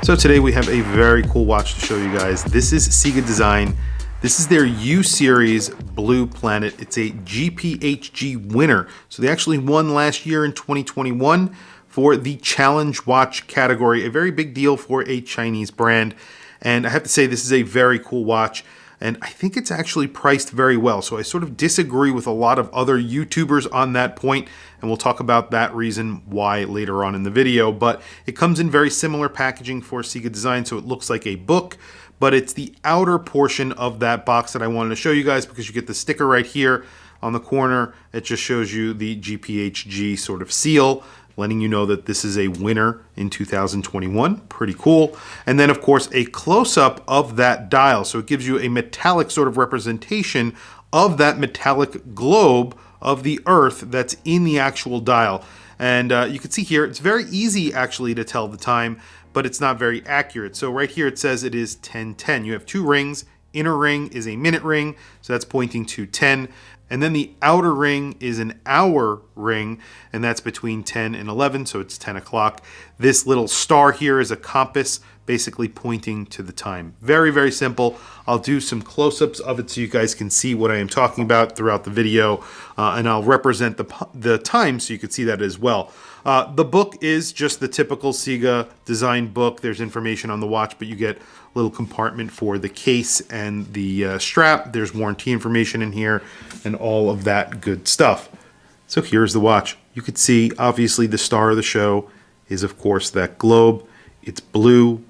So today we have a very cool watch to show you guys. This is CIGA design. This is their U series Blue Planet. It's a GPHG winner. So they actually won last year in 2021 for the challenge watch category, a very big deal for a Chinese brand. And I have to say, this is a very cool watch. And I think it's actually priced very well. So I sort of disagree with a lot of other YouTubers on that point, and we'll talk about that reason why later on in the video. But it comes in very similar packaging for CIGA design, so it looks like a book, but it's the outer portion of that box that I wanted to show you guys, because you get the sticker right here on the corner. It just shows you the GPHG sort of seal, letting you know that this is a winner in 2021. Pretty cool. And then of course a close-up of that dial. So it gives you a metallic sort of representation of that metallic globe of the Earth that's in the actual dial. And you can see here, it's very easy actually to tell the time, but it's not very accurate. So right here it says it is 10:10. You have two rings. Inner ring is a minute ring, so that's pointing to 10. And then the outer ring is an hour ring, and that's between 10 and 11, so it's 10 o'clock. This little star here is a compass, basically pointing to the time. Very, very simple. I'll do some close-ups of it so you guys can see what I am talking about throughout the video, and I'll represent the time so you can see that as well. The book is just the typical CIGA design book. There's information on the watch, but you get a little compartment for the case and the strap. There's warranty information in here and all of that good stuff. So here's the watch. You could see, obviously, the star of the show is, of course, that globe. It's blue.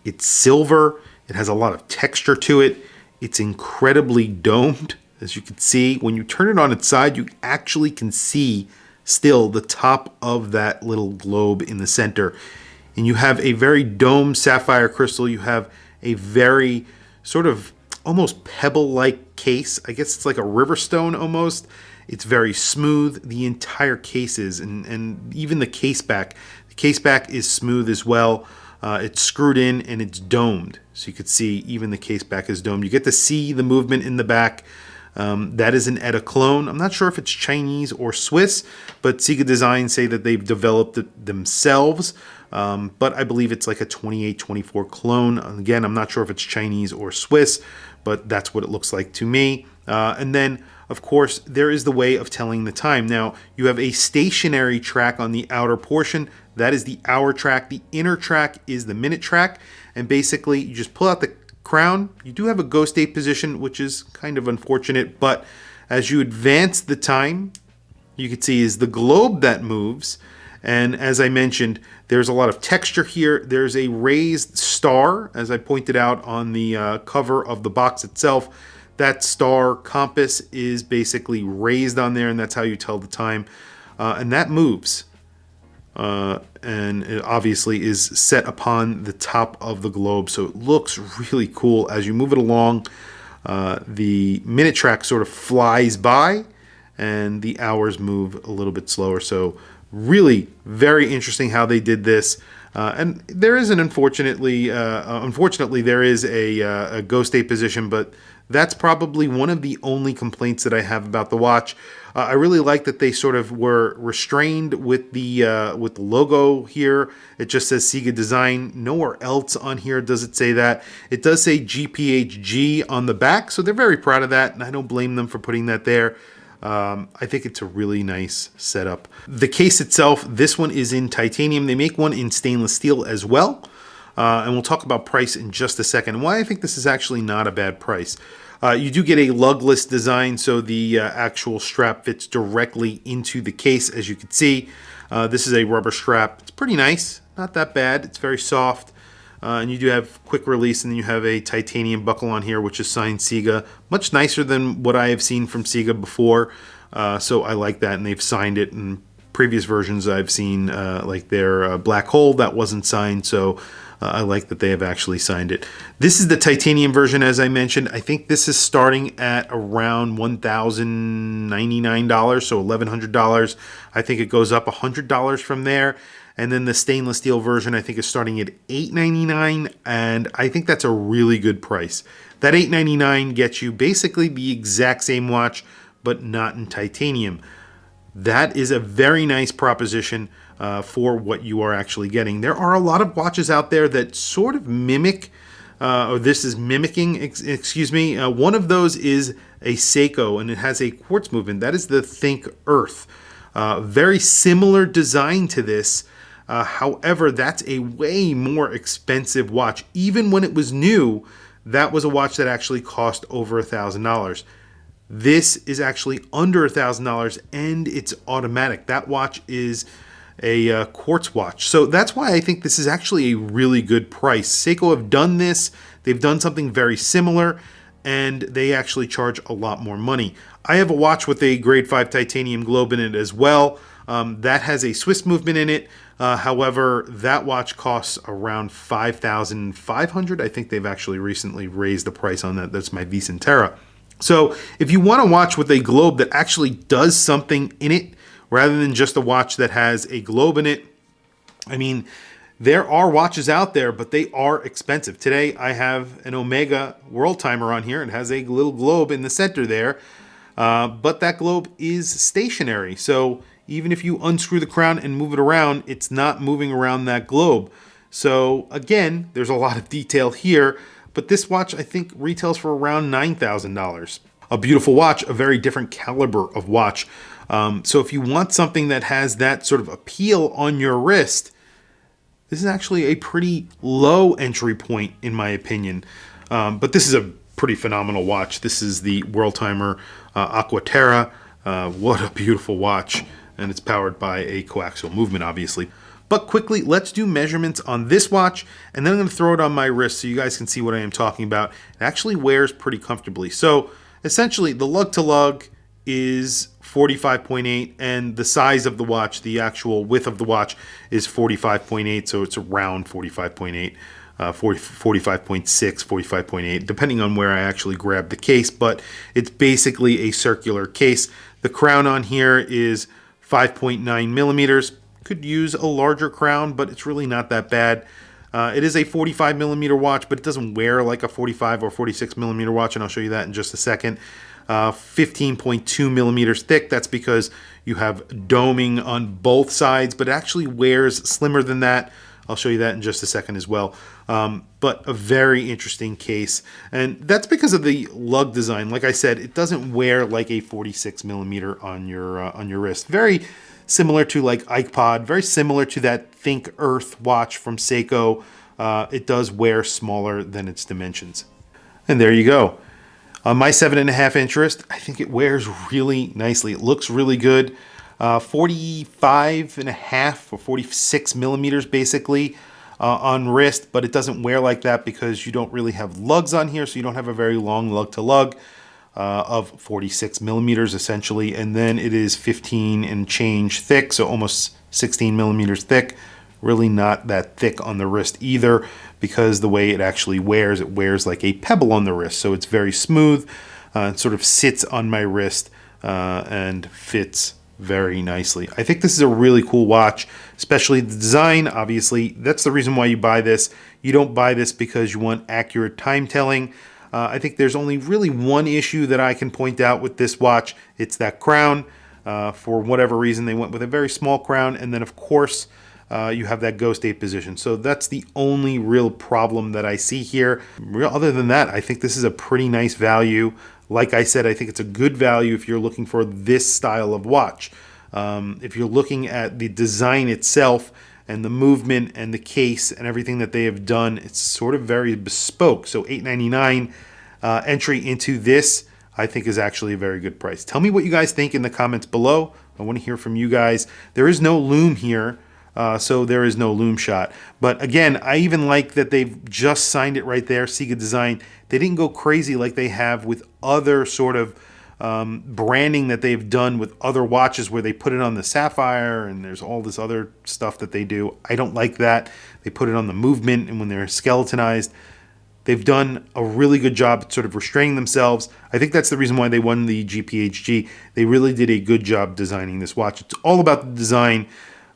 It's silver. It has a lot of texture to it. It's incredibly domed, as you can see. When you turn it on its side, you actually can see still the top of that little globe in the center. And you have a very domed sapphire crystal. You have a very sort of almost pebble-like case. I guess it's like a river stone almost. It's very smooth. The entire case is, and even the case back. The case back is smooth as well. It's screwed in and it's domed. So you could see even the case back is domed. You get to see the movement in the back. That is an ETA clone. I'm not sure if it's Chinese or Swiss, but CIGA Design say that they've developed it themselves. But I believe it's like a 2824 clone. Again, I'm not sure if it's Chinese or Swiss, but that's what it looks like to me. And then, of course, there is the way of telling the time. Now, you have a stationary track on the outer portion. That is the hour track. The inner track is the minute track. And basically, you just pull out the crown. You do have a ghost date position, which is kind of unfortunate, but as you advance the time, you can see is the globe that moves. And as I mentioned, there's a lot of texture here. There's a raised star, as I pointed out on the cover of the box itself. That star compass is basically raised on there, and that's how you tell the time. And that moves. And it obviously is set upon the top of the globe, so it looks really cool. As you move it along, the minute track sort of flies by, and the hours move a little bit slower. So really very interesting how they did this. And there is an unfortunately there is a ghost date position, but that's probably one of the only complaints that I have about the watch. I really like that they sort of were restrained with the logo here. It just says CIGA Design. Nowhere else on here does it say that. It does say GPHG on the back, so they're very proud of that, and I don't blame them for putting that there. I think it's a really nice setup. The case itself, this one is in titanium. They make one in stainless steel as well. And we'll talk about price in just a second, and why I think this is actually not a bad price. You do get a lugless design, so the actual strap fits directly into the case, as you can see. This is a rubber strap. It's pretty nice, not that bad. It's very soft. And you do have quick release, and then you have a titanium buckle on here, which is signed CIGA. Much nicer than what I have seen from CIGA before. So I like that, and they've signed it. In previous versions I've seen, like their black hole, that wasn't signed. So I like that they have actually signed it. This is the titanium version, as I mentioned. I think this is starting at around $1,099, so $1,100. I think it goes up $100 from there. And then the stainless steel version, I think, is starting at $899, and I think that's a really good price. That $899 gets you basically the exact same watch, but not in titanium. that is a very nice proposition for what you are actually getting. There are a lot of watches out there that sort of mimic, or this is mimicking, excuse me. One of those is a Seiko, and it has a quartz movement. That is the Think Earth. Very similar design to this. However, that's a way more expensive watch. Even when it was new, that was a watch that actually cost over $1,000. This is actually under $1,000 and it's automatic. That watch is a quartz watch. So that's why I think this is actually a really good price. Seiko have done this. They've done something very similar and they actually charge a lot more money. I have a watch with a grade 5 titanium globe in it as well. That has a Swiss movement in it. However, that watch costs around $5,500. I think they've actually recently raised the price on that. That's my Vicentera. So if you want a watch with a globe that actually does something in it, rather than just a watch that has a globe in it, I mean, there are watches out there, but they are expensive. Today, I have an Omega World Timer on here. It has a little globe in the center there, but that globe is stationary. So even if you unscrew the crown and move it around, it's not moving around that globe. So again, there's a lot of detail here, but this watch I think retails for around $9,000. A beautiful watch, a very different caliber of watch. So if you want something that has that sort of appeal on your wrist, this is actually a pretty low entry point in my opinion. But this is a pretty phenomenal watch. This is the World Timer Aquaterra. What a beautiful watch. And it's powered by a coaxial movement, obviously. But quickly, let's do measurements on this watch, and then I'm going to throw it on my wrist so you guys can see what I am talking about. It actually wears pretty comfortably. So essentially, the lug to lug is 45.8, and the size of the watch, the actual width of the watch, is 45.8, so it's around 45.8. 45.6, 45.8, depending on where I actually grab the case, but it's basically a circular case. The crown on here is 5.9 millimeters. Could use a larger crown, but it's really not that bad. It is a 45 millimeter watch, but it doesn't wear like a 45 or 46 millimeter watch, and I'll show you that in just a second. 15.2 millimeters thick. That's because you have doming on both sides, but it actually wears slimmer than that. I'll show you that in just a second as well. But a very interesting case. And that's because of the lug design. Like I said, it doesn't wear like a 46 millimeter on your wrist. Very similar to like iPod, very similar to that Think Earth watch from Seiko. It does wear smaller than its dimensions. And there you go. On my 7.5 inch wrist, I think it wears really nicely. It looks really good. 45.5 or 46 millimeters basically on wrist, but it doesn't wear like that because you don't really have lugs on here, so you don't have a very long lug to lug of 46 millimeters essentially, and then it is 15 and change thick, so almost 16 millimeters thick. Really not that thick on the wrist either, because the way it actually wears, it wears like a pebble on the wrist, so it's very smooth. It sort of sits on my wrist and fits very nicely. I think this is a really cool watch, especially the design. Obviously, that's the reason why you buy this. You don't buy this because you want accurate time telling. I think there's only really one issue that I can point out with this watch. It's that crown. For whatever reason, they went with a very small crown, and then of course you have that ghost 8 position. So that's the only real problem that I see here. Other than that, I think this is a pretty nice value. Like I said, I think it's a good value if you're looking for this style of watch. If you're looking at the design itself and the movement and the case and everything that they have done, it's sort of very bespoke. So $899 entry into this, I think, is actually a very good price. Tell me what you guys think in the comments below. I want to hear from you guys. There is no lume here. So there is no lume shot. But again, I even like that they've just signed it right there, CIGA Design. They didn't go crazy like they have with other sort of branding that they've done with other watches where they put it on the sapphire and there's all this other stuff that they do. I don't like that. They put it on the movement and when they're skeletonized. They've done a really good job at sort of restraining themselves. I think that's the reason why they won the GPHG. They really did a good job designing this watch. It's all about the design.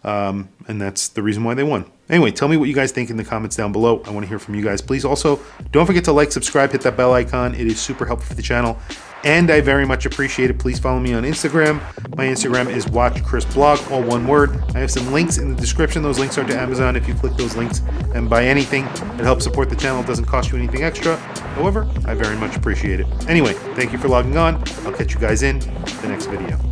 and that's the reason why they won. Anyway, tell me what you guys think in the comments down below. I want to hear from you guys. Please also don't forget to like, subscribe, hit that bell icon. It is super helpful for the channel, and I very much appreciate it. Please follow me on Instagram. My Instagram is watchchrisblog, all one word. I have some links in the description. Those links are to Amazon. If you click those links and buy anything, it helps support the channel. It doesn't cost you anything extra. However, I very much appreciate it. Anyway, thank you for logging on. I'll catch you guys in the next video.